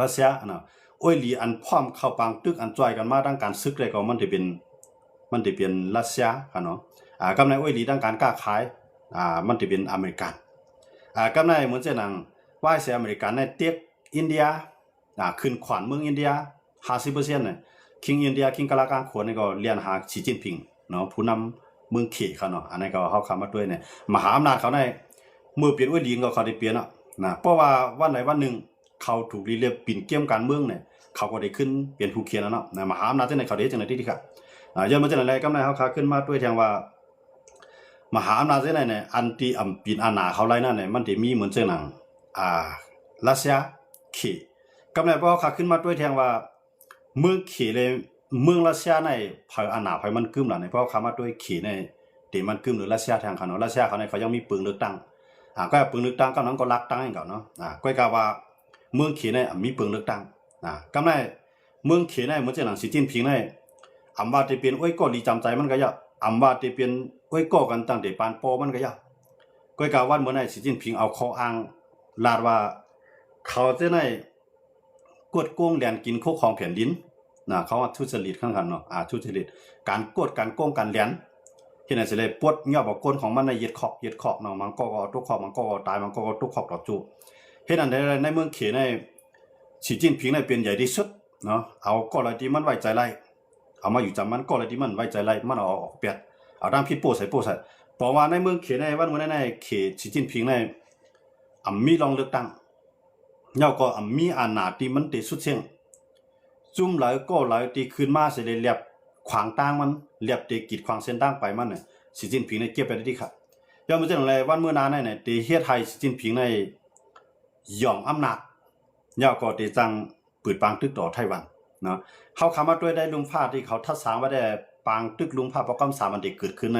รัสเซียนะโอ้ยลีอันพร้อมเข้าปังตึกอันจอยกันมาดังการซึกเลยก็มันจะเป็นรัสเซียค่ะเนาะกำในโอ้ยลีดังการค้าขายมันจะเป็นอเมริกันกำในเหมือนเช่นนังว่าเสียอเมริกันในเตียกอินเดียขึ้นขวัญเมืองอินเดีย50%เนี่ยคิงอินเดียคิงกะลากางขวนนี่ก็เรียนหาสีจิ้นผิงเนาะผู้นำเมืองเขเขาเนาะอันนี้ก็เขาคำมาด้วยเนี่ยมหาอำนาจเขาในมือเปลี่ยนอ้วยลีนก็เขาได้เปลี่ยนนะเพราะว่าวันไหนวันหนึ่งเขาถูกรีเรียกปิ่นเกี่ยมการเมืองเนี่ยเขาก็ได้ขึ้นเปลี่ยนผู้เขียนแล้วเนาะนะมหาอำนาจที่ไหนเขาได้จังไหนที่ครับย้อนมาจากไหนกำไรเขาขาขึ้นมาด้วยแทงว่ามหาอำนาจที่ไหนเนี่ยอันที่ปิ่นอาณาเขาไล่นั่นเนี่ยมันจะมีเหมือนเจ้าหนังรัสเซียเขกำไรเพราะเขาขึ้นมาด้วยแทงว่าเมืองเขเลยเมืองรัสเซียในภายอาณาภายมันกึ่มหล่ะเนี่ยเพราะเขามาด้วยเขในเดี๋ยวมันกึ่มหรือรัสเซียทางเขาเนาะรัสเซียเขาเนี่ยเขายังมีปืนเลือกตั้งก็ปืนเลือกตั้งก็นั้นก็รักตั้งให้เขาเนาะก็กล่าวว่าเมืองเขในมีปืนเลือกตั้งกำไรเมืองเขในเหมือนเจ้าหนังสีจิ้นผิงในอำว่าจะเป็นอ้อยก็ดีจำใจมันก็ยากอำว่าจะเป็นอ้อยก็กันตั้งแต่ปานโปมันก็ยากก็กล่าวว่าเมื่อไหร่สีจิ้นผิงเอาข้ออ้างลาดว่าเขาจะได้กดโกงแดนกินโคของแผ่นดินเขาว่าทุจริตข้างกันเนาะทุจริตการกดการโกงการแหลนที่ไหนสิเลยปวดเงาบอกก้นของมันในเย็ดขอบเนาะมันก็ตุกขอบมันก็ตายมันก็ตุกขอบต่อจูเฮ็ดอันในเมืองเขในสีจิ้นผิงในเป็นใหญ่ที่สุดเนาะเอาก็อะไรที่มันไว้ใจไล่เอามาอยู่จำมันก็อะไรที่มันไว้ใจไล่มันเอาออกเปียดเอาด้านพี่โป้ใส่เพราะว่าในเมืองเขในวันเมื่อในเขสีจิ้นผิงในมีลองเลือกตั้งเงาก็มีอาณาที่มันติดสุดเสียงจุ่มไหลก็ไหลตีขึ้นมาเสียเลยเรียบขวางตั้งมันเรียบตีกีดขวางเส้นตั้งไปมันเนี่ยสีจิ้นผิงในเก็บไปได้ดีครับย้อนมาจากอะไรวันเมื่อนานเนี่ยตีเฮ็ดไทยสีจิ้นผิงในหย่องอำนาจเงาก็ตีจังปืดปางตึกต่อไต้หวันเนาะเขาคำว่าด้วยได้ลุงผ้าที่เขาทัดสางว่าได้ปางตึกลุงผ้าประกอบสามันเด็กเกิดขึ้นใน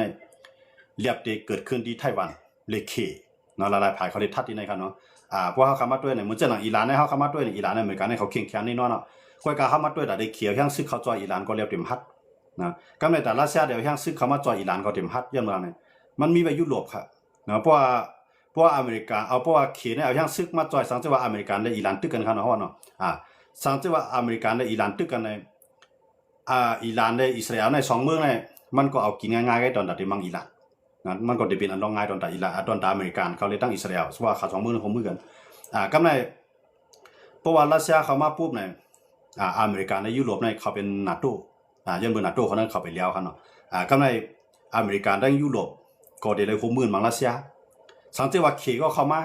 เรียบตีเกิดขึ้นที่ไต้หวันเลเคเนาะหลายๆภายเขาได้ทัดที่ไหนครับเนาะเพราะเขาคำว่าด้วยเนี่ยเหมือนเจ้าหนังอิหร่านเนี่ยเขาคำว่าด้วยเนี่ยอิหร่านเนี่ยเหมือนกันเนี่ยเขาเข่งแข็งนี่เนาะค่อยกาเขามาด้วยแต่ได้เขียวแห้งซึกเขาจอยอิหร่านก็เรียบเต็มฮัดนะก็ในแต่รัสเซียเดี๋ยวแห้งซึกเขามาจอยอิหร่านก็เต็มฮัดย่อมเมืองเนี่ยมันมีไปยุโรปครับนะเพราะว่าอเมริกาเพราะว่าเขียนเนี่ยเอาแห้งซึกมาจอยสังเกตว่าอเมริกันและอิหร่านตึกกันครับเนาะเนาะสังเกตว่าอเมริกันและอิหร่านตึกกันในอิหร่านและอิสราเอลในสองเมืองเนี่ยมันก็เอากินง่ายๆกันตอนแต่มังอิหร่านนะมันก็จะเป็นอันรองง่ายตอนแต่อิหร่านตอนแต่อเมริกันเขาเลยตั้งอิสราเอลว่าเขาสองเมืองเขามือกันก็ในเพราะว่ารัสเซียเขามาปุ๊บเนี่ยอเมริกันในยุโรปเนี่ยเขาเป็นนาโต้ยันเป็นนาโต้เขานั้นเขาไปเลี้ยวเขาเนาะก็ในอเมริกันทั้งยุโรปก็ได้เลยโฮมือมังรัสเซียสังเกตว่าเขก็เข้ามา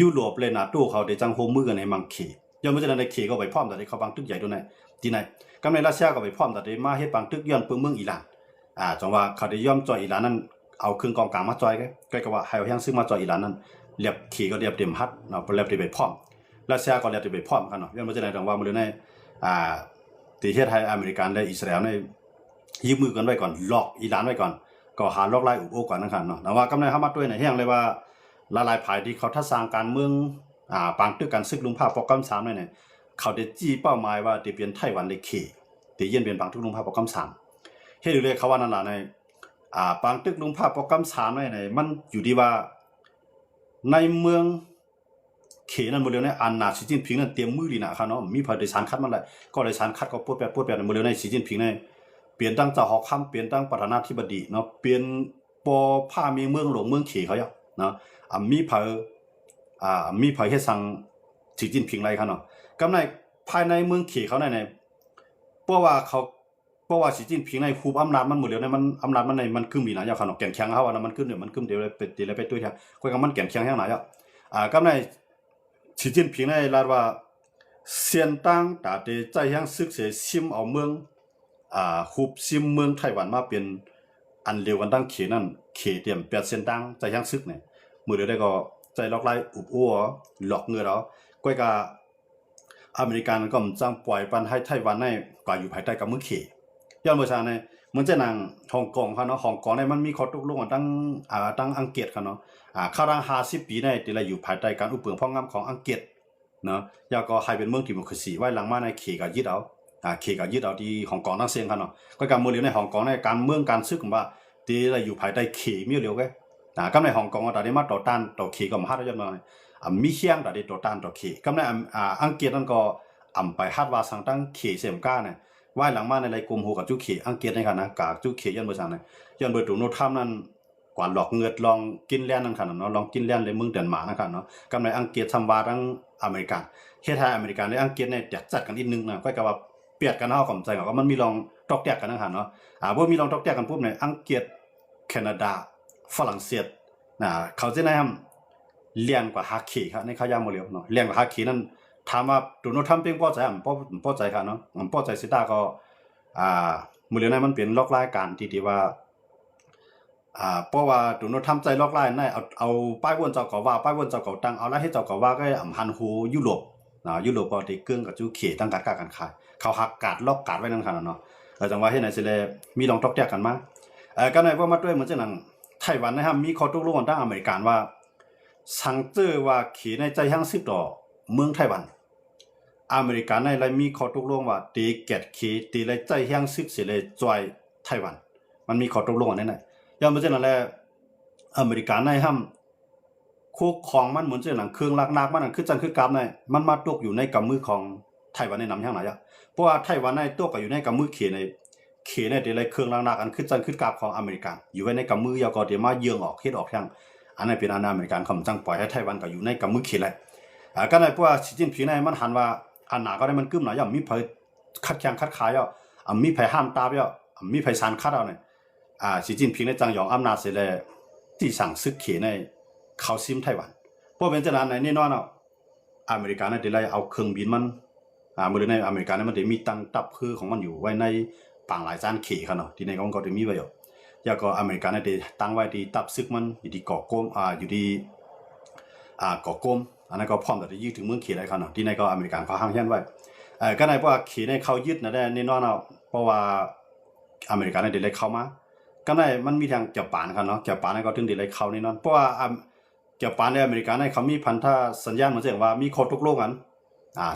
ยุโรปเลยนาโต้เขาได้จังโฮมือกันในมังเขย้อนมาจากนั้นในเขก็ไปพร้อมแต่เขาบางตึกใหญ่ตัวไหนที่ไหนก็ในรัสเซียก็ไปพร้อมแต่ได้มาเฮ็ดบางตึกย้อนเมืองอิหร่านจังว่าเขาได้ย่อมจอยอิหร่านนั้นเอาเครื่องกองกลางมาจอยก็ว่าให้เอาแห้งซึ่งมาจอยอิหร่านนั้นเรียบเขก็เรียบเต็มฮัดเนาะเรียบไปพร้อมรัสเซียก็เรียบไปพร้อมกันเนาะย้อนมาจากไหนจังว่ามันเลยในที่เฮ็ดให้อเมริกันและอิสราเอลในยืมมือกันไว้ก่อนล็อกอิหร่านไว้ก่อนก็หาล็อกไล่อุบโอ้ก่อนนะครับเนาะแต่ว่ากำไรเข้ามาด้วยในแห้งเลยว่าหลายๆภายที่เขาทัดสร้างการเมืองปางตึกการซึกลุงภาพโปรแกรม3เนี่ยเขาได้จี้เป้าหมายว่าจะเปลี่ยนไต้หวันในเขที่เย็นเป็นปางตึกลุงภาพโปรแกรม3เฮ็ดอยู่เลยเขาว่านั่นล่ะในปางตึกลุงภาพโปรแกรม3เนี่ยมันอยู่ที่ว่าในเมืองเขนั่นหมดเลยในอันนาสีจิ้นผิงนั่นเตรียมมือดีนะครับเนาะมีพอได้สารคัดมันเลยก็เลยสารคัดก็ปวดแบบหมดเลยในสีจิ้นผิงในเปลี่ยนตั้งเจ้าหอคำเปลี่ยนตั้งประธานาธิบดีเนาะเปลี่ยนปอผ้ามีเมืองหลวงเมืองเขเขาเนาะมีเผยเฮ็ดสั่งสีจิ้นผิงไรครับเนาะกำในภายในเมืองเขเขาในเพราะว่าสีจิ้นผิงในคูบอำนาจมันหมดเลยในมันอำนาจมันในมันกึ่มดีนะอย่างขนมแก่นแข็งเขาว่ามันกึ่มเนี่ยมันกึ่มเดี๋ยวไปตีเลยไปด้วยแท้คุยกันมันแก่นแข็งแห้งไหนกำในสีจิ้นผิงในลาดว่าเซียนตั้งแต่เดใจแห้งซึกเสียซิมเอาเมืองคูบซิมเมืองไต้หวันมาเป็นอันเร็วกันตั้งเขนั่นเขเตรียม8เซียนตั้งใจแห้งซึกเนี่ยมือเดียวได้ก็ใจล็อกไล่อุบอ้วหลอกเงินแล้วก็กาอเมริกันก็จังปล่อยปันให้ไต้หวันในกว่าอยู่ภายใต้กับมือเขย้อนเมื่อชาในเหมือนจะนางฮ่องกงเขาเนาะฮ่องกงในมันมีข้อตกลงกันตั้งอังกฤษเขาเนาะข้าวรัง50 ปีในที่เราอยู่ภายใต้การอุปถัมภ์พ่องามของอังกฤษเนาะยาก็ให้เป็นเมืองดิโมคราซีไว้หลังมาในเขก็ยึดเอาเขก็ยึดเอาที่ฮ่องกงตั้งเสียงเขาเนาะก็การเมืองในฮ่องกงในการเมืองการซึกว่าที่เราอยู่ภายใต้เขมีเร็วแกก็ในฮ่องกงตอนนี้มาต่อต้านต่อเขก็มาฮัดย้อนมา มีเฮียงแต่ได้ตัวต้านต่อเขกำในอังกฤษนั่นก็ไปฮัดว่าสังตั้งเขเสียมก้าเนี่ยว่ายหลังมาในไรกลุ่มหูกับจุเขอังกฤษในขณะกากจุเขยันเบอร์สังเนี่ยยันเบอร์ตุโนทำนั่นกว่าหลอกเงือดลองกินเลี้ยนนั่นขนาดเนาะลองกินเลี้ยนเลยมึงเดินหมานั่นขนาดเนาะกำในอังกฤษทำวาทั้งอเมริกันเฮ็ดให้อเมริกันในอังกฤษเนี่ยจัดกันนิดนึงนะก็กับว่าเปรียดกันเอาของใจก็มันมีลองตอกแตกกันนั่นขนาดเนาะบ่มีลองตอกแตกกันปุ๊บเนี่ยอังกฤษแคนาดาฝรั่งเศสเขาจะแนะนำเลี้ยงกว่าฮักขี่ครับในข้าวยามโมเลียวเนาะเลี้ยงกว่าฮักขี่นั่นถามว่าดูโนทำเป็นป้อใจป้อใจครับเนาะป้อใจสิตาก็โมเลียวนั้นมันเป็นล็อกรายการที่ว่าเพราะว่าดูโนทำใจล็อกรายนั่นเอาป้ายวนเจ้าก็ว่าป้ายวนเจ้าก็ตั้งเอาละให้เจ้าก็ว่าก็ฮันฮูยุโรปยุโรปก็ที่เกื้องกับจูเขตั้งการขายเขาหักกาดล็อกกาดไว้นั่นขนาดเนาะจังว่าให้ไหนสิเลยมีลองตอกแตกกันมาก็ในว่ามาด้วยเหมือนเช่นนั้นไต้หวันนะครับมีข้อตกลงกันตั้งอเมริกันว่าสังเจอว่าขี่ในใจห้างซึกต่อเมืองไต้หวันอเมริกันในไรมีข้อตกลงว่าตีเกตขี่ตีไรใจห้างซึกเสียเลยจอยไต้หวันมันมีข้อตกลงกันนั่นแหละย่อมเป็นเช่นนั้นแหละอเมริกันในห้ามคู่ของมันเหมือนเช่นนั้นเครื่องลักนักมันคือจันคือกราฟในมันมาตกอยู่ในกำมือของไต้หวันในนำห้างไหนอ่ะเพราะว่าไต้หวันในตกอยู่ในกำมือขี่ในตีไรเครื่องลักนักอันคือจันคือกราฟของอเมริกันอยู่ไว้ในกำมือยาวก็เดี๋ยวมาเยืองออกเฮ็ดออกทางอันนั้นเป็นอเมริกันคำจังปล่อยให้ไต้หวันก็อยู่ในกำมือขีดเลยก็ในพวกสีจิ้นผีในมันหันว่าหันหนาก็ได้มันกึ้มหน่อยย่อมมีไผคัดแข่งคัดขายอ่ะมีไผห้ามตาอ่ะมีไผสารคัดเอาเนี่ยสีจิ้นผีในจังหยองอำนาจเสร็จเลยที่สั่งซึกเขในเขาซิมไต้หวันเพราะเป็นเจ้าหน้าในนี่นอนอเมริกันเนี่ยได้เอาเครื่องบินมันเมื่อในอเมริกันเนี่ยมันได้มีตั้งตับคือของมันอยู่ไว้ในปางหลายจานเขเขาเนาะที่ในของก็ได้มีไว้อยู่แล้วก็อเมริกันได้ตั้งไว้ที่ตับซึกมันอยู่ที่เกาะกลมอยู่ที่เกาะกลมอันนั้นก็พร้อมแต่จะยืดถึงเมืองเขได้เขาเนาะที่ในก็อเมริกันเขาห้างเฮียนไว้ก็ในเพราะว่าเขในเขายึดนะได้แน่นอนเพราะว่าอเมริกันได้เลยเข้ามาก็ในมันมีทางเกี่ยวปานกันเนาะเกี่ยวปานก็ถึงได้เข้าแน่นอนเพราะว่าเกี่ยวปานในอเมริกันในเขามีพันธสัญญาเหมือนเช่นว่ามีข้อตกลงกัน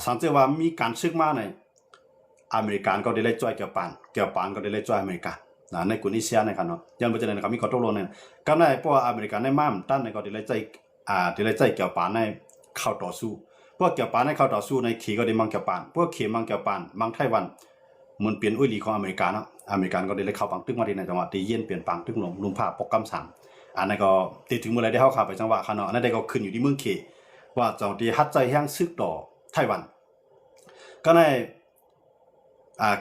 สังเกตว่ามีการซึกมาในอเมริกันก็ได้จ่อยเกี่ยวปานก็ได้จ่อยอเมริกันในกุนิเซียในกันเนาะยันเป็นเช่นนั้นเขามีข้อตกลงเนี่ยก็ในเพราะว่าอเมริกันในม่ามตั้นในก็ได้ใจเกี่ยวปานในเข้าต่อสู้พวกเกี่ยวปานในเข้าต่อสู้ในขี่ก็ได้มังเกี่ยวปานพวกขี่มังเกี่ยวปานมังไต้หวันมันเปลี่ยนอุ้ยหลีของอเมริกันเนาะอเมริกันก็ได้เข้าปังตึกมาที่ในจังหวะที่เย็นเปลี่ยนปังตึกลงลุมผ้าปกกำสังอันนั้นก็ติดถึงเมื่อไรได้เข้าไปจังหวะขนาดนั้นได้ก็ขึ้นอยู่ที่เมืองเขว่าเจ้าที่ฮัดใจแห้งซึกต่อไต้หวันก็ใน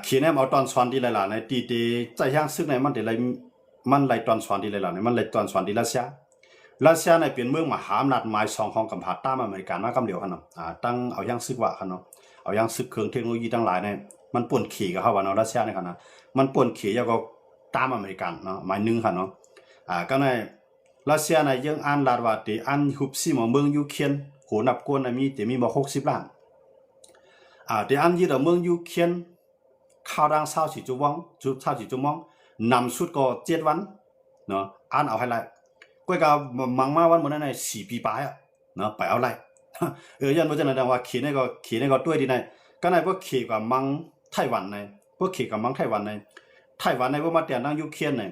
เขียนเอาตอนสอนดีหลายๆในตีใจแห้งซึกในมันไล่ตอนสอนดีหลายๆในมันไล่ตอนสอนดีรัสเซียในเปลี่ยนเมืองมหาอำนาจหมายสองของกำพาตามอเมริกันมากำเดียวกันเนาะตั้งเอาย่างซึกวะกันเนาะเอาย่างซึกเครื่องเทคโนโลยีทั้งหลายเนี่ยมันป่วนขี่กับเขาว่าเนาะรัสเซียในกันนะมันป่วนขี่แล้วก็ตามอเมริกันเนาะหมายนึงค่ะเนาะก็ในรัสเซียในยังอันลาดว่าตีอันหุบซีหมอเมืองยูเครนโหนับกวนมีบอก60 ล้านตีอันยี่เดเมืองยูเครนข้าวดัง24 ชั่วโมงนำสุดก็7 วันเนาะอันเอาให้ไรก็ก็มังมาวันเหมือนนั้นใน4 ปีไปเนาะไปเอาไรยันว่าจะนั่นว่าขี่ในก็ด้วยดีในก็ในพวกขี่กับมังไต้หวันในพวกขี่กับมังไต้หวันในพวกมาเตียนนั่งยูเครนใน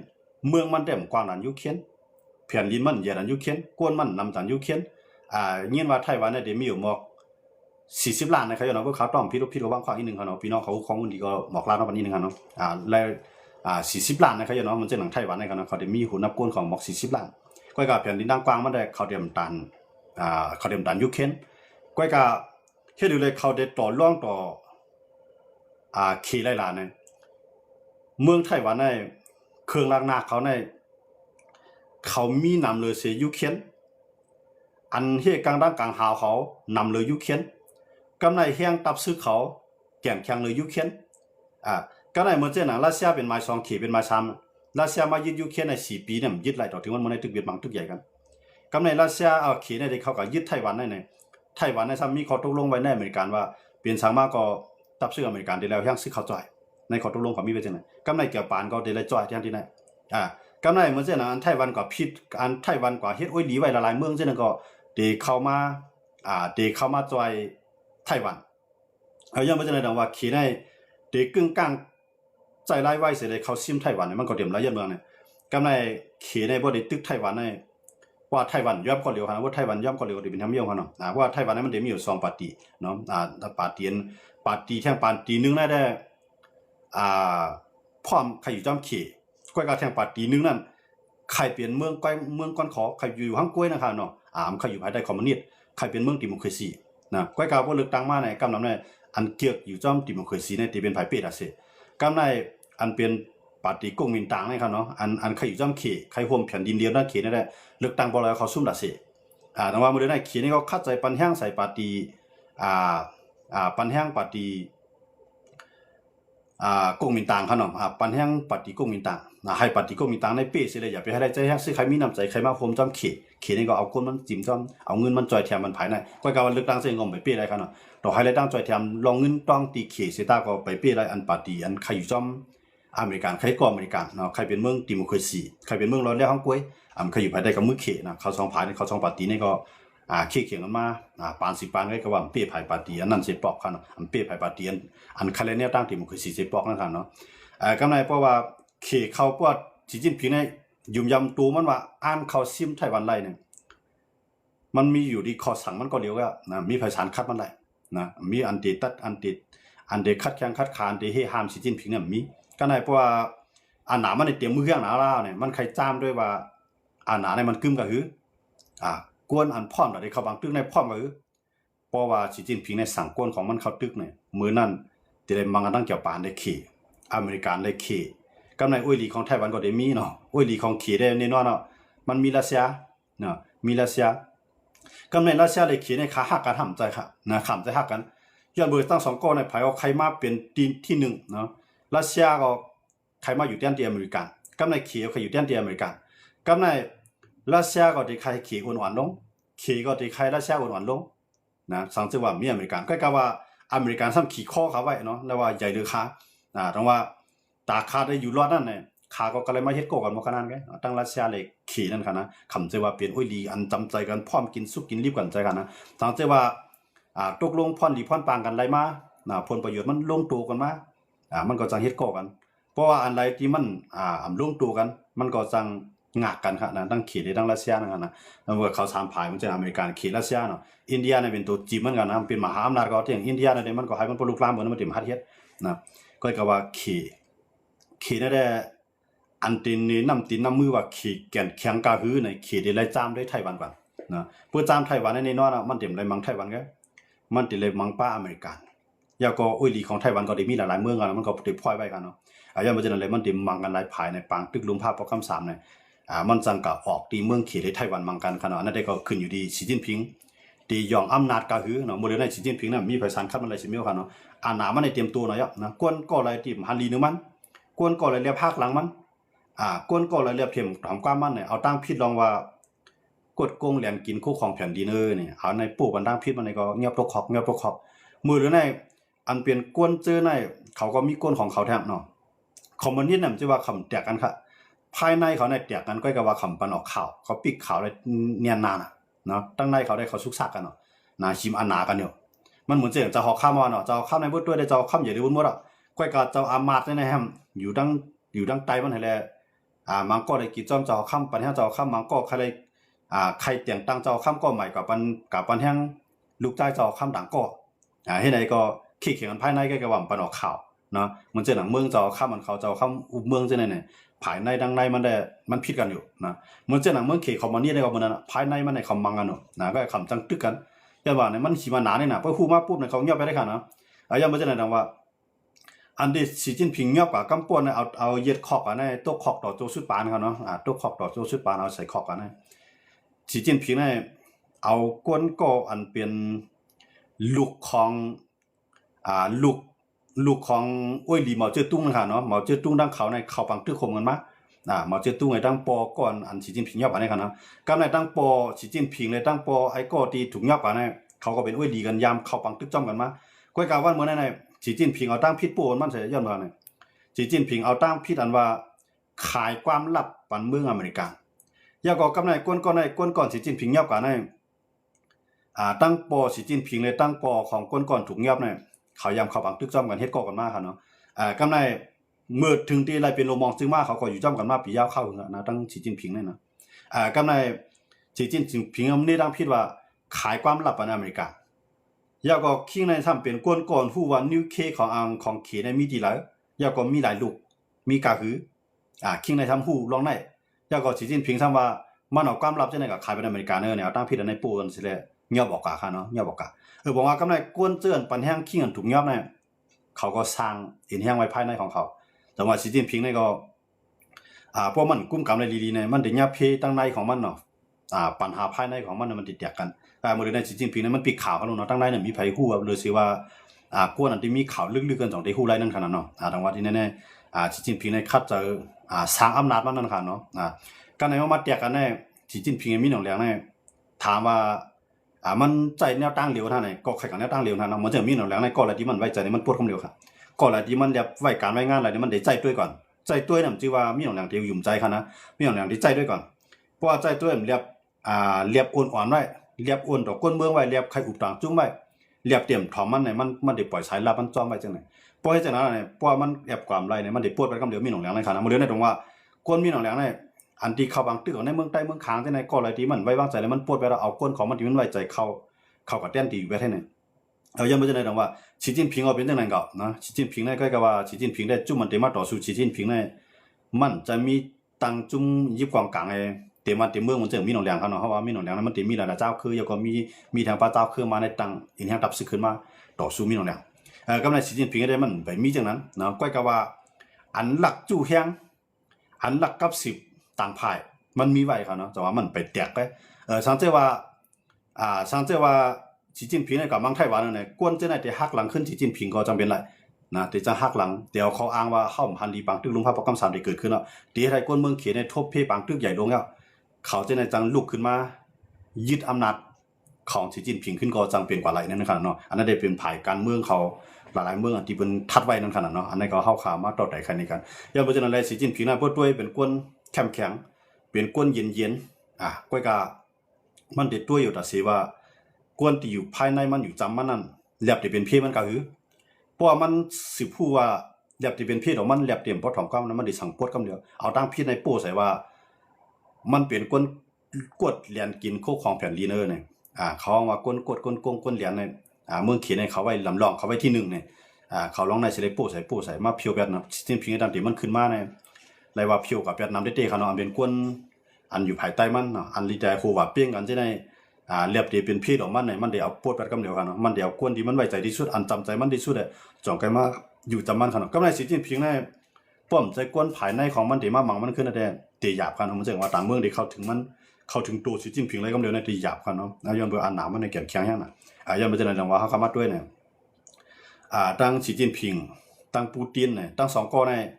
เมืองมันเต็มกว้างนั่นยูเครนเพียนลินมันเยอะนั่นยูเครนกวนมันนำจากยูเครนเงี้ยว่าไต้หวันในเดี๋ยวมีอยู่หมอก40 ล้านนะครับเนาะพวกเขาต้องพี่ระวังข้ออีกนึงครับเนาะพี่น้องเขาของคนดีก็หมอกล้านวันนี้นึงครับเนาะแล้ว40 ล้านนะครับเนาะมันจะหนังไต้หวันในกันเนาะเขาเดี๋ยวมีหูนับกวนของหมอก40 ล้านก็กับเพียนลินดังกว้างมันได้เขาเตรียมตันยูเครนก็กับเฮ็ดอยู่เลยเขาได้ต่อร่องต่อขี่ไล่ลาในเมืองไต้หวันในเครื่องล้างหน้าเขามีนำเลยเสียยูเครนอันเฮกลางด้านกลางหาวเขานำเลยยูเครนกำในแห้งตับซื้อเขาแก่งแข็งเลยยูเครนก็ในเมื่อเจ้าหนังรัสเซียเป็นไม้2 ขีเป็นไม้3รัสเซียมายึดยูเครนใน4 ปีเนี่ยยึดไหลต่อถึงวันในตึกเบียดบังตึกใหญ่กันกำในรัสเซียเอาขีในที่เขาก็ยึดไต้หวันในไต้หวันในซ้ำมีข้อตกลงไว้ในอเมริกันว่าเปลี่ยนสามารถก็ตับซื้ออเมริกันได้แล้วแห้งซื้อเขาจ่อยในข้อตกลงเขามีไว้จังได๋กำในเกี่ยวปานก็ได้เลยจ่อยที่ไหนกำในเมื่อเจ้าหนังไต้หวันก็ผิดอันไต้หวันก็เฮ็ดโอ้ยหลีไว้หลายๆเมืองเจ้านั้นก็ได้เข้ามาจ่อยไต้หวันยังไม่จะได้ดังว่าขี่ในเด็กกึ่งกลางใจไล่ไว้เสียเลยเขาซิมไต้หวันมันก็เตรียมหลายเมืองเนี่ยกำในขี่ในบ่ได้ตึกไต้หวันใน ว่าไต้หวันย่อมก็เร็วว่าไต้หวันย่อมก็เร็วที่เป็นทำเยี่ยมเนาะว่าไต้หวันนั้นมันได้มีอยู่2ปาร์ตี้เนาะปาร์ตี้แท่งปาร์ตี้นึงได้พร้อมใครอยู่จอมเขก้อยก็แท่งปาร์ตี้นึงนั่นใครเปลี่ยนเมืองก้อยเมืองก้อนขอใครอยู่ห้างกล้วยนะครับเนาะมันใครอยู่ภายใต้คอมมิวนิสต์ใครเป็นเมืองดิโมคราซีนะก้อยก็บ่เลือกตั้งมาในกำนำในอันเกี่ยวอยู่จอมดิโมคราซีในที่เป็นภายเปดสิกำในอันเป็นปาร์ตี้ก๊กมินตั๋งนะครับเนาะอันใครอยู่จอมเขใครร่วมแผ่นดินเดียวนั่นเขนั่นแหละเลือกตั้งบ่แล้วเขาซุ่มละสิแต่ว่ามื้อนี้เขนี่ก็คัดใจปันแห้งใส่ปาร์ตี้ปันแห้งปาร์ตี้ก๊กมินตั๋งครับเนาะปันแห้งปาร์ตี้ก๊กมินตั๋งให้ปาร์ตี้ก๊กมินตั๋งในเป้สิเลยอย่าไปให้ได้ใจแห้งสิใครมีน้ำใจใครมาโฮมจอมเขนี่ก็เอาคนมันจิ้มจอมเอาเงินมันจ่อยแถมมันภายในก้อยก็ว่าเลือกตั้งเสิงอมไปเป้ได้ครับเนาะต่อให้ได้ตั้งจ่อยแถมลองเงินต้องตีเขสิตาก็ไปเป้ได้อันปาร์ตี้อันใครอยู่จอมอเมริกันใครก็อเมริกันเนาะใครเป็นเมืองดิโมคราซีใครเป็นเมืองร้อนแล้วห้างกล้วยใครอยู่ภายใต้กับมือเขนะเขา2ภายเขา2ปาร์ตี้นี่ก็เขียงกันมาปาน10ปานก็ว่าเป้ภายปาร์ตี้อันนั้นสิปอกครับเนาะเป้ภายปาร์ตี้อันใครแนวตั้งดิโมคราซีสิปอกนั่นครับเนาะกำไรเพราะว่าเขเขาปวดสีจิ้นผิงในยุ่มยำตูมันว่าอ่านเขาซิมไต้หวันไรเนี่ยมันมีอยู่ดีคอสั่งมันก็เลี้ยวก็นะมีภาษาคัดมันไรนะมีอันเดตัดอันเดคัดแข้งคัดขานเดให้ห้ามสีจิ้นผิงเนี่ยมีก็ในเพราะว่าอันหนามันในเตรียมมือเครื่องหนาล่าเนี่ยมันใครจ้ามด้วยว่าอันหนาเนี่ยมันกึ้มก็คือกวนอันพร้อมได้เข้าบางตึกในพร้อมก็คือเพราะว่าสีจิ้นผิงในสั่งกวนของมันเข้าตึกเนี่ยมือนั่นที่ได้มังกันตั้งเกี่ยวปานได้ขี่อเมริกันได้ขี่กำในอุ้ยหลีของไต้หวันก็ได้มีเนาะอุ้ยหลีของขี่ได้แน่นอนเนาะมันมีรัสเซียเนาะมีรัสเซียกำในรัสเซียได้ขี่ในขาหักกันห่ำใจค่ะนะห่ำใจหักกันย้อนเบอร์ตั้ง2ก้อนในไผเอาใครมาเป็นที่1เนาะรัสเซียก็ใครมาอยู่แดนที่อเมริกันกำในขี่ใครอยู่แดนที่อเมริกันกำในรัสเซียก็ได้ใครขี่อ่อนๆลงขี่ก็ได้ใครรัสเซียอ่อนๆลงนะสังเกตว่ามีอเมริกันก็กะว่าอเมริกันซ้ำขี่ข้อเขาไว้เนาะแล้วว่าใหญ่หรือขาต้องว่าตาคาได้อยู่รอดนั่นเนี่ยขาก็เลยมาเฮ็ดโกกันบ่ขนาดนั้นตั้งรัสเซียเลยขี่นั่นค่ะนะคำใจว่าเป็นอุ้ยลีอันจำใจกันพร้อมกินสุกกินรีบกันใจกันนะสังเกตว่าตกลงพ่อนดีพ่อนปางกันไรมาผลประโยชน์มันลงตัวกันมามันก็จังเฮ็ดโกกันเพราะว่าอันไรที่มันลงตัวกันมันก็จังงากกันค่ะนะตั้งขี่ได้ตั้งรัสเซียนั่นกันนะแล้วเมื่อเขา3ภายมันจะอเมริกันขี่รัสเซียเนาะอินเดียเนี่ยเป็นตัวจีบเหมือนกันนะเป็นมหาอำนาจก็อย่างอินเดียเนี่ยมันก็ให้มันปลุกล้ามเหมือนมันติมหัดเฮ็ดนะก็ว่าขี่นั่นแหละอันตินนี่น้ำตินน้ำมือว่าขี่แก่นแข็งกาหือในขี่ได้ไล่จ้ามด้วยไต้หวันก่อนนะเพื่อจ้ามไต้หวันในนอนมันเต็มเลยมังไต้หวันก็มันติเลยมังป้าอเมริกันยาก็อุ้ยลีของไต้หวันก็ได้มีหลายๆเมืองกันมันก็ติดพลอยไว้กันเนาะอย่างมันจะอะไรมันติมังกันหลายภายในปางตึกลุมภาพประคำ3เนี่ยมันจังกับออกตีเมืองขี่ได้ไต้หวันมังกันขนาดนั้นได้ก็ขึ้นอยู่ดีสีจิ้นผิงตียองอำนาจกาหือเนาะโมเดลในสีจิ้นผิงน่ะมีภาษาคัดมันอะไรสิมีกันเนาะหนามันในเตรียมตัวหน่อยนะกวนก็อะไรที่ฮันลีนึงมันกวนก็อะไรเรียบภาคหลังมันกวนก็อะไรเรียบเข็มถามความมันเนี่ยเอาตั้งพิษลองว่ากดโกงแหลมกินคู่ของแผ่นดินเนี่ยเอาในปู่กันตั้งพิษมันในก็เงียบตกขอบมือหรือในอันเปลี่ยนกวนเจอในเขาก็มีกวนของเขาแทบเนาะคอมมิวนิสต์เนี่ยจะว่าคำแตกกันค่ะภายในเขาในแตกกันก็กับว่าคำปันออกข่าวเขาปิกข่าวเลยเนียนนานเนาะตั้งในเขาได้เขาซุกซักกันเนาะนาชิมอันหนากันอยู่มันเหมือนเจ้าหอกข้ามมาเนาะเจ้าข้ามในบุตรด้วยได้เจ้าข้ามใหญ่ในบุญหมดอ่ะก้อยกับเจ้าอามาตเนี่ยนะฮะอยู่ดังไตมันให้แลมังก็ได้กี่จอมเจ้าข้ามปันแห้งเจ้าข้ามมังก็ใครเลยใครเตียงตั้งเจ้าข้ามก็ใหม่กับปันแห้งลูกใจเจ้าข้ามดังก็ให้ไหนก็ขี้เขียนกันภายในก็กระว่าปันออกข่าวเนาะมันเจ้าหนังเมืองเจ้าข้ามมันเขาเจ้าข้ามอุบเมืองเจ้าเนี่ยภายในดังในมันได้มันผิดกันอยู่นะมันเจ้าหนังเมืองเขตเขามานี่ได้ก็มันนั้นภายในมันในคำมังกันอยู่นะก็คำจังตึกกันอย่าว่าเนี่ยมันขี่มาหนาเนี่ยนะพอคู่มาปุ๊บเนี่ยเขาเงียบไปได้ค่ะนะยังไม่ใช่ไหนดังว่าอันที่สีจิ้นผิงเงียบกว่ากำปวนเนี่ยเอาเย็ดขอกกันเนี่ยโต๊ะขอกต่อโจสุดปานเขาเนาะโต๊ะขอกต่อโจสุดปานเอาใส่ขอกกันเนี่ยสีจิ้นผิงเนี่ยเอาก้นก็อันเป็นลูกของลูกของอ้วยหลีเหมาเจ้อตุ้งนะคะเนาะเหมาเจ้อตุ้งดังเขาในเขาปังตื้อคมกันมาเหมาเจ้อตุ้งไอ้ดังปอก่อนอันสีจิ้นผิงเงียบกันเนี่ยค่ะเนาะกำในดังปอสีจิ้นผิงเลยดังปอไอ้ก็ตีถูกเงียบกันเนี่ยเขาก็เป็นอ้วยหลีกันยามเขาปังตื้อจ้อมกันมาก้อยกาวันเมื่อไหร่สีจิ้นผิงเอาตั้งพิษปูมันใส่ย้อนมาเนี่ยสีจิ้นผิงเอาตั้งพิษอันว่าขายความลับปันเมืองอเมริกันยาก็กำในก้นก่อนสีจิ้นผิงเงียบกันเนี่ยตั้งปอสีจิ้นผิงเลยตั้งปอของก้นก่อนถูกเงียบเนี่ยเขายามเขาปังตึกจ้อมกันเฮ็ดก่อกันมาค่ะเนาะกำในเมื่อถึงที่ไรเป็นโลมองซึ่งมาเขาก็อยู่จ้อมกันมาปียาวเข้านะตั้งสีจิ้นผิงเนี่ยนะกำใน สีจิ้นผิงนี่ดังพิดว่าขายความลับอันอเมริกายาก็คิงในทำเป็นก้นก่อนผู้ว่านิวเคของอังของเขในมีดีหลายยาก็มีหลายลูกมีกาหือคิงในทำหูลองได้ยาก็สีจิ้นผิงทำว่ามันเอาความลับจะไหนกับขายเป็นอเมริกาเนี่ยตั้งพิดในปูนสิเลยเงียบบอกกาค่ะเนาะเงียบบอกกาบอกว่ากำไรก้นเจือนปันแห้งคิงอันถูกเงียบเนี่ยเขาก็สร้างอินแห้งไว้ภายในของเขาแต่ว่าสีจิ้นผิงเนี่ยก็พวกมันกุ้มกำไรดีๆเนี่ยมันเดี๋ยวเพตั้งในของมันเนาะปัญหาภายในของมันติดแตกกันเมื่อในสีจิ้นผิงเนี่ยมันปิดข่าวเขาเนาะตั้งในเนี่ยมีไผฮู้เลยสิว่ากวนอันที่มีข่าวลึกๆกัน2ได้ฮู้ไรนั่นขนาดเนาะทางว่าที่แน่ๆสีจิ้นผิงเนี่ยคัดเจอสร้างอำนาจมันนั่นขนาดเนาะกันในว่ามาแตกกันแน่สีจิ้นผิงมีหนองแหลงเนี่ยถามว่ามันใจแนวตั้งเหลียวท่านไหนก็ใครกับแนวตั้งเหลียวท่านเนาะเหมือนจะมีหนองแหลงในก่อนอะไรที่มันไว้ใจนี่มันปวดคำเหลียวครับก่อนอะไรที่มันเรียบไว้การไว้งานอะไรนี่มันได้ใจด้วยก่อนใจด้วยเนี่ยจื่อว่ามีหนองแหลงที่ยุ่มใจค่ะนะมีหนองแหลงที่ใจด้วยก่อนเพราะว่าใจด้วยมันเรียบอ่อนไว้เรียบอ่อนต่อก้นเมืองไว้เรียบใครอุบต่างจุ้งไว้เรียบเตรียมถอมมันเนี่ยมันได้ปล่อยสายลับมันจ้อมไว้จังไหนเพราะให้จังนั้นเนี่ยเพราะมันแอบความไรเนี่ยมันได้ปวดไปคำเหลียวมีหนองแหลงในค่ะนะมันเรียนได้ตรงว่าก้นมีหนองแหลงเนี่ยอันที่เข้าบางตึกในเมืองใต้เมืองค้างที่ไหนก็อะไรที่มันไว้วางใจแล้วมันปวดไปแล้วเอาก้นของมันที่มันไว้ใจเข้ากับแต้นตีอยู่ไว้ที่ไหนยังไม่จะได้ตรงว่า习近平เอาเป็นจังไหนก็นะ习近平เนี่ยก็ว่า习近平ได้จุ่มมันเตมาต่อสู้习近平เนี่ยมันจะมีตังจุ่มยิบกองกลางไอ้เตมาเตเมืองมันจะมีหนองแหลงเขาเนาะเพราะว่ามีหนองแหลงนั้นมันเตมีหลายเจ้าคือแล้วก็มีทางพระเจ้าคือมาในตังอินแห่งดับซึกขึ้นมาต่อสู้มีหนองแหลงกำลัง习近平ได้มันไปมีจังนั้นเนาะก็ก็ว่าอันหลักจู่แฮงอันหลักกับ10ต่างภายมันมีไว้ค่ะเนาะแต่ว่ามันไปแตกไปสังเกตว่า习近平เนี่ยกับมังไต้หวันเนี่ยกวนจะได้หักหลังขึ้น习近平ก็จำเป็นไรนะแต่จะหักหลังเดี๋ยวเขาอ้างว่าเข้าพันดีปังตึกลุงพระประกำ3ได้เกิดขึ้นแล้วตีให้กวนเมืองเขียนในทบเพปังตึกใหญ่ลงแล้วเขาจะได้จังลุกขึ้นมายึดอำนาจของ习近平ขึ้นก็จังเป็นกว่าไรนั่นนะครับเนาะอันนั้นได้เป็นภายการเมืองเขาหลายๆเมืองที่เป็นทัดไว้นั่นขนาดเนาะอันนี้ก็เข้าข่าวมาต่อแต่ใครในกันอย่างเพราะฉะนั้นเลย习近平น่ะเพื่อด้วยเป็นกวนแข็งแข็งเป็นกวนเย็นก้อยกามันได้ด้วยอยู่แต่สิว่ากวนที่อยู่ภายในมันอยู่จำมันนั่นแลบที่เป็นเพศมันก็คือเพราะว่ามันสิพูดว่าแลบที่เป็นเพศของมันแลบเตรียมพอถองก้าวนั้นมันได้สังปวดคำเดียวเอาตั้งพี่ในโป้ใส่ว่ามันเป็นกวนกดเหรียญกินโคของแผ่นลีเนอร์เนี่ยเขาว่ากวนกดกวนโกงกวนเหรียญเนี่ยเมืองเขียนในเขาไว้ลำลองเขาไว้ที่1เนี่ยเขาลองในสิได้โป้ใส่มาเพียวแบบนะสิ้นพิงตามที่มันขึ้นมาเนี่ยไรว่าเพียวกับแบบน้ำได้เตะเขาเนาะเป็นกวนอันอยู่ภายใต้มันเนาะอันลีใจครูว่าเปี้ยงกันใช่ไหมเรียบที่เป็นพี่ของมันเนี่ยมันเดี๋ยวปวดแบบกำเดียวกันเนาะมันเดี๋ยวกวนที่มันไว้ใจที่สุดอันจำใจมันที่สุดเลยจ่องไกมาอยู่จำมันขนาดก็ในสีจิ้นพิงในป้อมใจกวนภายในของมันที่มาหมังมันขึ้นนั่นเองตีหยาบกันมันจะว่าต่างเมืองที่เข้าถึงตัวสีจิ้นพิงเลยกำเดียวในตีหยาบกันเนาะย้อนเบอร์อันหนามันในแก่นแข็งยังน่ะย้อนไปจะในจังหวะเขาเข้ามาด้วยเนี่ยตั้งสีจิ้นพิงตั้งปูตินเนี่ยตั้ง2ก้อนใน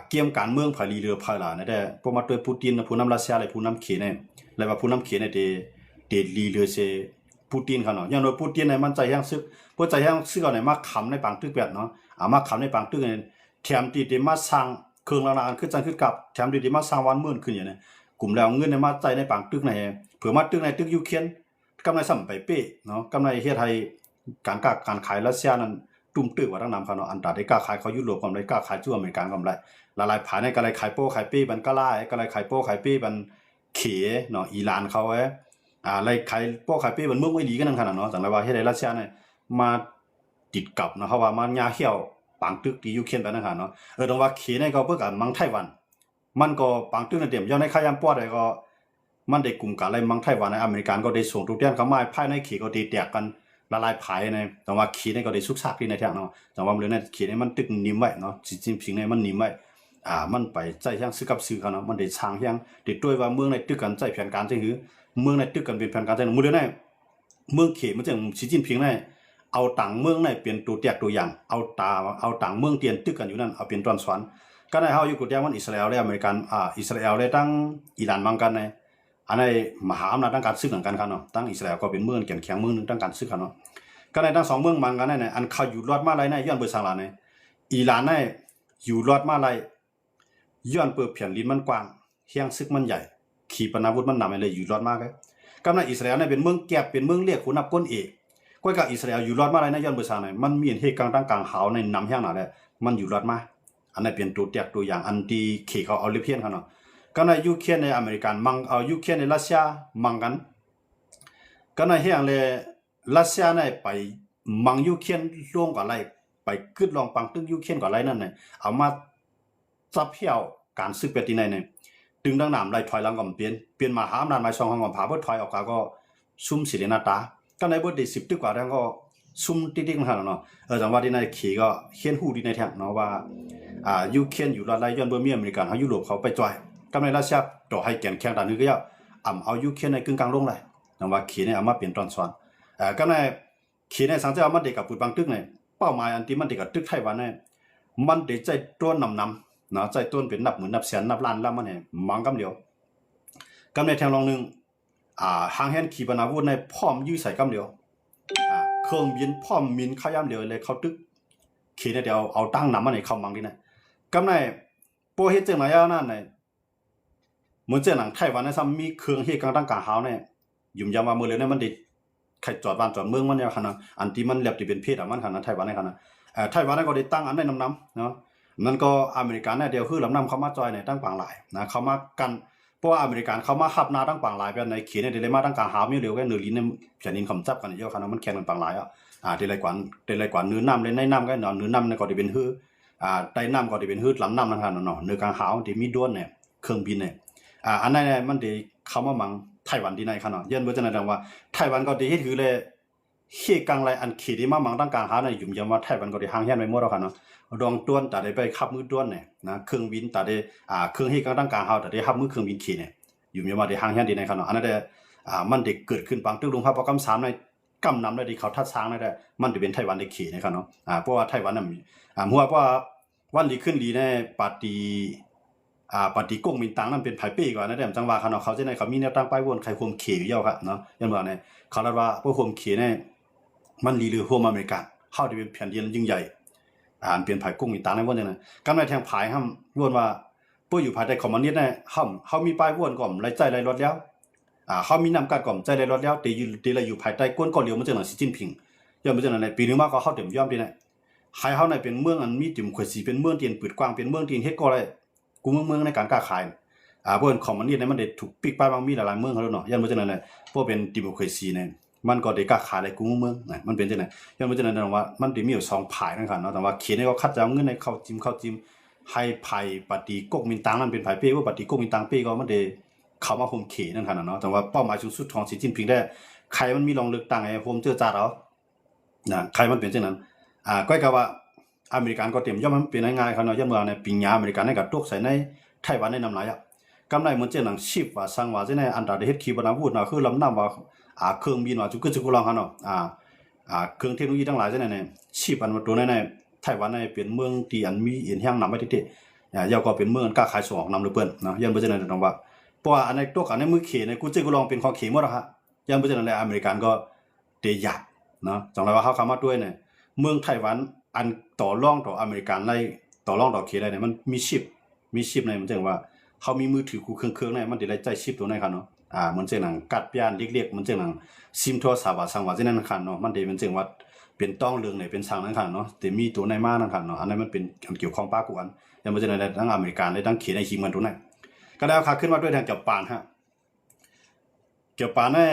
เกี่ยมการเมืองภายลีเรือภายหลาเนี่ยได้พวกมาด้วยปูตินผู้นำรัสเซียอะไรผู้นำเขเนี่ยอะไรว่าผู้นำเขเนี่ยเดลีเรือเซปูตินเขาเนาะอย่างโดยปูตินในมันใจแห้งซึกพวกใจแห้งซึกเอาไหนมาขำในปังตึกแบบเนาะมาขำในปังตึกเนี่ยแถมตีมาสร้างเครื่องละลานขึ้นจังขึ้นกับแถมตีมาสร้างวันเมื่อขึ้นอย่างนี้กลุ่มแล้วเงินในมาใจในปังตึกในเผื่อมาตึกในตึกยูเคียนกำไรสั่มไปเป้เนาะกำไรเฮ็ดให้การขายรัสเซียนั้นตุ่มตึกว่าทั้งนำเขาเนาะอันตราได้กล้าขายเขายุโรปกำไรกล้าขายทั่วอเมริกันกำไรละลายผายในกำไรขายโป้ขายเป้บันก็ล่ากำไรขายโป้ขายเป้บันเขเนาะอิหร่านเขาอะไรขายพวกขายเป้มันเมืองไม่ดีกันนั่นขนาดเนาะจังไรว่าเฮ็ดให้รัสเซียเนี่ยมาติดกับเนาะเขาว่ามันยาเหี่ยวปังตึกที่ยูเครนไปนั่นขนาดเนาะตรงว่าเขในก็เพื่อกันมังไต้หวันมันก็ปังตึกในเต็มย้อนในขายามปอดอะไรก็มันได้กลุ่มกันอะไรมังไต้หวันในอเมริกันก็ได้ส่งทุกอย่างเข้ามาภายในเขก็ตีแตกกันละลายผายในแต่ว่าเขในก็ได้สุกซากที่ในแท้เนาะแต่ว่าเรื่องในเขในมันตึกนิ่มไว้เนาะจริงๆในมันนิ่มไว้มันไปใจแห้งซื้อกับซื้อเขาเนาะมันได้ช้างแห้งได้ด้วยว่าเมืองในตึกกันใจแผนการจังหือเมืองในตึกกันเป็นแผนการจังมือเดียวในเมืองเขมันจังสีจิ้นพิงในเอาต่างเมืองในเป็นตัวแตกตัวอย่างเอาต่างเมืองเตียนตึกกันอยู่นั่นเอาเป็นตอนสอนก็ในเฮาอยู่กุฎแดงมันอิสราเอลและอเมริกันอิสราเอลได้ตั้งอิหร่านมังกันในอันในมหาอำนาจทางการซื้อกันกันเนาะตั้งอิสราเอลก็เป็นเมืองแข็งเมืองนึงทางการซื้อกันเนาะก็ในทั้ง2เมืองมังกันในอันเขาอยู่รอดมาไรในย้อนเบอร์สังหลานในอิหร่านในอยู่รอดมาไรย้อนเปิดแผ่นลิ้นมันกว้างเฮียงซึกมันใหญ่ขีปนาวุธมันนำเลยอยู่รอดมากเลยกำลังอิสราเอลเนี่ยเป็นเมืองแก็บเป็นเมืองเรียกคุณนับก้นเอกก้อยกับอิสราเอลอยู่รอดมาอะไรนะย้อนเบอร์ซาเนี่ยมันมีเหตุการณ์ต่างกลางหาวในนำแห้งหนาเลยมันอยู่รอดมาอันนั้นเป็นตัวแตกตัวอย่างอันที่เขเขาเอาเลียนเขาเนาะ ก็ในยูเครนในอเมริกันมังเอายูเครนในรัสเซียมังกันก็ในเฮียงเลยรัสเซียในไปมังยูเครนล่วงกว่าไรไปขึ้นลองปังตึ้งยูเครนกว่าไรนั่นเนี่ยเอามาซับเหี่ยวการซึกเป็ดที่ไหนเนี่ยดึงดังหนามไรถอยหลังก่อนเปลี่ยนมาหาอำนาจมาช่องของก่อนผาเพื่อถอยออกก็ซุ่มสิเลนาตาก็ในบทที่10ตึกกว่าแล้วก็ซุ่มติ๊กๆมันขนาดเนาะจังว่าที่ในขี่ก็เขียนหูดีในแท้เนาะว่ายูเครนอยู่ไรย้อนเบอร์มีอเมริกันเขายุโรปเขาไปจ่อยก็ในรัสเซียต่อให้แก่นแข็งด่านนึงก็เอายูเครนในกึ่งกลางลงเลยจังว่าขี่เนี่ยเอามาเปลี่ยนตอนซ้อนก็ในขี่ในสังเกตมันเด็กกับปุยบางตึกเนี่ยเป้าหมายอันที่มันเด็กกับตึกไต้หวันเนี่ยมันเด็กใจตัวนำเนาะใจต้นเป็นนับหมื่นนับแสนนับล้านแล้วมันเนี่ยมังกำเดียวกำในแทงลองนึงหางแฮนขี่ปนาวุธในพร้อมยื้อใส่กำเดียวเครื่องบินพร้อมมินข้าย่ำเดียวเลยเขาตึกขี่ในเดียวเอาตั้งน้ำมันในเข้ามังดีนะกำในโปรเฮ็ดจังไหนนั่นในเหมือนเจ้าหนังไต้หวันในซ้ำมีเครื่องเฮ็ดกลางตั้งกลางหาวเนี่ยยุ่มยามว่ามือเลยเนี่ยมันดิใครจอดบ้านจอดเมืองมันเนี่ยขนาดอันที่มันแลบที่เป็นเพศมันขนาดไต้หวันในขนาดไต้หวันก็ได้ตั้งอันได้น้ำเนาะนั่นก็อเมริกันเนี่ยเดียวคือลำน้ำเขามาจอยในตั้งปางหลายนะเขามากันเพราะว่าอเมริกันเขามาหับนาตั้งปางหลายแบบในเขียนในเดลมาตั้งกลางหาวมีเร็วแค่เนื้อลิ้นเนี่ยแผ่นดินคำจับกันเยอะขนาดมันแข่งกันปางหลายเดลกว่าเนื้อน้ำเลยในน้ำก็เนื้อน้ำในก็ได้เป็นหื้อใต้น้ำก็ได้เป็นหื้อลำน้ำนั่นขนาดเนาะเนื้อกลางหาวที่มีด้วนเนี่ยเครื่องบินเนี่ยอันนั้นเนี่ยมันได้เขามามังไต้หวันที่ไหนขนาดยันเบอร์จะนั่นว่าไต้หวันก็ได้ถือเลยเฮียกังไรอันขีที่มามังตั้งกลางหาวเนี่ยยุ่มยามว่าไต้หวันก็ได้ห่างแค่ไม่หมดแล้วขนาดดองต้วนแต่ได้ไปขับมือต้วนเนี่ยนะเครื่องบินแต่ได้เครื่องเฮียกังตั้งกลางหาวแต่ได้ขับมือเครื่องบินขี่เนี่ยยุ่มยามว่าได้ห่างแค่ที่ไหนขนาดอันนั้นได้มันได้เกิดขึ้นปังตึกลงพระประกำ3ในกำนำได้ที่เขาทัดช้างได้มันจะเป็นไต้หวันได้ขี่นะครับเนาะเพราะว่าไต้หวันน่ะหัวเพราะว่าวันดีขึ้นดีในปฏิกงมินตังนั่นเป็นไผเป้กว่านะแต่จังหวะเขาเนาะเขาจะในเขามีแนวตั้งป้ายวนใครควมเขอยู่เยอะครับเนาะยันว่าเนี่ยเขาเรียกว่าพวกควมเขเนี่ยมันลีลือโฮมอเมริกันเข้าที่เป็นแผ่นดินยิ่งใหญ่เปลี่ยนไผกงมินตังในวันนี้นะการในแทงไผห้ามวนว่าพวกอยู่ภายใต้คอมมิวนิสต์เนี่ยเขามีป้ายวนก่อมไรใจไรรถแล้วเขามีนำการก่อมใจไรรถแล้วตีไรอยู่ภายใต้ก้นก่อเหลียวมันจะหนังสีจิ้นผิงย่อมมันจะหนังในปีนึงมากก็เข้าเต็มย่อมดีนะใครเขาในเป็นเมืองอันมีติ่มขวดสีเป็นเมืองเตียนปืดกว้างเป็นเมืองเตียนเฮ็ดก็เลยกูเมืองในการค้าขายพวกของมันนี่เนี่ยมันได้ถูกปิกป้ายบางมีหลายเมืองเขาแล้วเนาะย่อมมันจะหนังในพวกเป็นดิโมคราซีเนี่ยมันก็ได้ค้าขายในกูเมืองนะมันเป็นจังได๋ย่อมมันจะหนังว่ามันได้มีอยู่2ฝ่ายนั่นกันเนาะแต่ว่าเขียนให้เขาคัดจะเอาเงินในเข้าจิ้มให้ไผปฏิกกมินตังนั่นเป็นไผเป้ว่าปฏิกกมินตังเป้ก็มันได้เข้ามาโฮมเขนั่นกันเนาะแต่ว่าเป้าหมายสูงสุดของสีจิ้นผิงได้ใครมันมีรองเลือกตั้งไอ้โฮมเจอจ่าเอานะใครมันเป็นจังนั้นก็กะว่าอเมริกันก็เตรียมย่อมมันเป็นง่ายๆเขาเนาะย่อมเมืองในปิงยาอเมริกันในกับตกใส่ในไต้หวันในน้ำลายกำไรเหมือนเจ้าหนังชิปว่าสร้างว่าจังได๋อันตราได้เฮ็ดขีปนาวุธเนาะคือลำน้ำว่าเครื่องบินว่าจุกจุกลองเขาเนาะเครื่องเทคโนโลยีทั้งหลายจังได๋เนี่ยชิปอันว่าตัวในไต้หวันในเป็นเมืองที่อันมีเอียนแห่งนำไว้ที่ยาวก็เป็นเมืองกล้าขายส่งออกนำหรือเปิ้นเนาะยันบ่จังได๋ต้องว่าเพราะว่าอันในตัวกันในมือเขในกูจิกูลองเป็นของเขหมดแล้วฮะยันบ่จังได๋อเมริกันก็เตยากเนาะจังได๋ว่าเฮาเข้ามาด้วยเนี่ยเมืองไต้หวันอันต่อรองต่ออเมริกันได้ต่อรองต่อเขได้เนี่ยมันมีชิปในมันจังว่าเขามีมือถือคู่เครื่องๆเนี่ยมันได้ใจชิปตัวนั้นครับเนาะเหมือนจังหนังกัดย่านเล็กๆเหมือนจังหนังซิมโทรศัพท์ว่าสังว่าจังนั้นคั่นเนาะมันได้เป็นจังว่าเป็นต้องเรื่องเนี่ยเป็นสังนั้นคั่นเนาะแต่มีตัวในมานั่นคั่นเนาะอันนั้นมันเป็นเกี่ยวข้องป้ากูอันยังบ่จังได๋ทั้งอเมริกันเลยทั้งเขในหิมกันตัวนั้นก็แล้วค่ะขึ้นมาด้วยทางเกี่ยวปานฮะเกี่ยวปานเนี่ย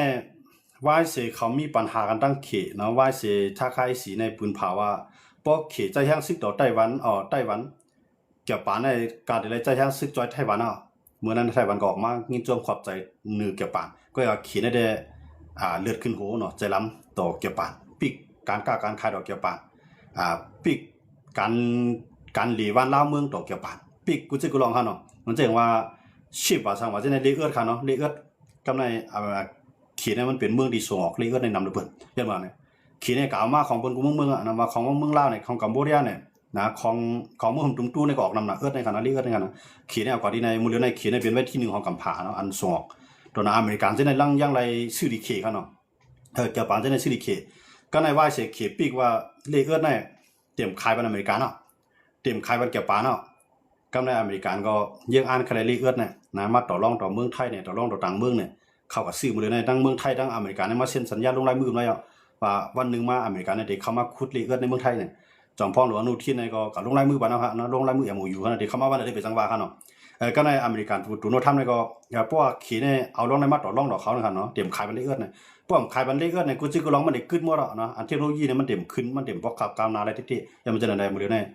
ว่าเสเขามีปัญหากันตั้งเขเนาะว่าเสถ้าใครสีในปืนเผาว่าปอเขใจแห้งซึกต่อไต้หวันไต้หวันเกี่ยวปานในการได้ใจแห้งซึกจอยไต้หวันเมื่อนั้นไต้หวันก็ออกมายินโจมขอบใจเนื้อเกี่ยวปานก็เอาเขได้เลือดขึ้นโหเนาะใจล้ำต่อเกี่ยวปานปิกการกล้าการขายดอกเกี่ยวปานปิกการหลีวันลาวเมืองต่อเกี่ยวปานปิกกูจิกูลองคั่นเนาะมันจังว่าชิปว่าสังว่าจังได๋เลเอิร์ดคั่นเนาะเลเอิร์ดกำในเขตเนี่ยมันเป็นเมืองที่ส่งออกเลเอิร์ดในนำระเบิดยันว่าเนี่ยเขตเนี่ยกล่าวมาของเปิ้นกูเมืองนำว่าของเมืองลาวเนี่ยของกัมพูชาเนี่ยนะของเมืองตุ้มตู้ในก็ออกนำน่ะเอิร์ดในคั่นเลเอิร์ดในคั่นเขตเนี่ยกว่าที่ในมูลในเขตเนี่ยเป็นไว้ที่1ของกัมพาเนาะอันส่งออกตัวอเมริกันจังได๋ลังยังไรซื้อดิเขตคั่นเนาะเกี่ยวปานจังได๋ซื้อดิเขตก็ในว่าเสเขตปีกว่าเลเอิร์ดเนี่ยเตรียมขายเป็นอเมริกันเนาะเตรียมขายเป็นเกี่ยวปานเนาะกำในอเมริกันก็ยังอ่านคาเลเลเอิร์ดเนี่ยนะมาต่อรองต่อเมืองไทยเนี่ยต่อรองต่อต่างเมืองเนี่ยเข้ากับซื้อมาเลยในทั้งเมืองไทยทั้งอเมริกันเนี่ยมาเซ็นสัญญาลงลายมือมาแล้วว่าวันนึงมาอเมริกันเนี่ยเด็กเข้ามาขุดเลเอิร์ดในเมืองไทยเนี่ยจอมพลหลวงอนุทินเนี่ยก็ลงลายมือบ่เนาะฮะเนาะลงลายมือMOUคั่นเด็กเข้ามาวันได้ไปจังหวะคั่นเนาะ ก็ในอเมริกันตูโนทำเนี่ยก็พวกขี่เนี่ยเอาลองในมาต่อลองดอกเขานะครับเนาะเตรียมขายบันเลเอื้อเนี่ยพวกขายบันเลเอื้อเนี่ยกูจื้อกูลองมันได้ขึ้นหมดแล้วเนาะอันเทคโนโลยีเนี่ยมันเตรียมขึ้นมันเตรียมพวกก้าวหน้าอะไรที่ยังมันจะได้หมดเลยเนี่ย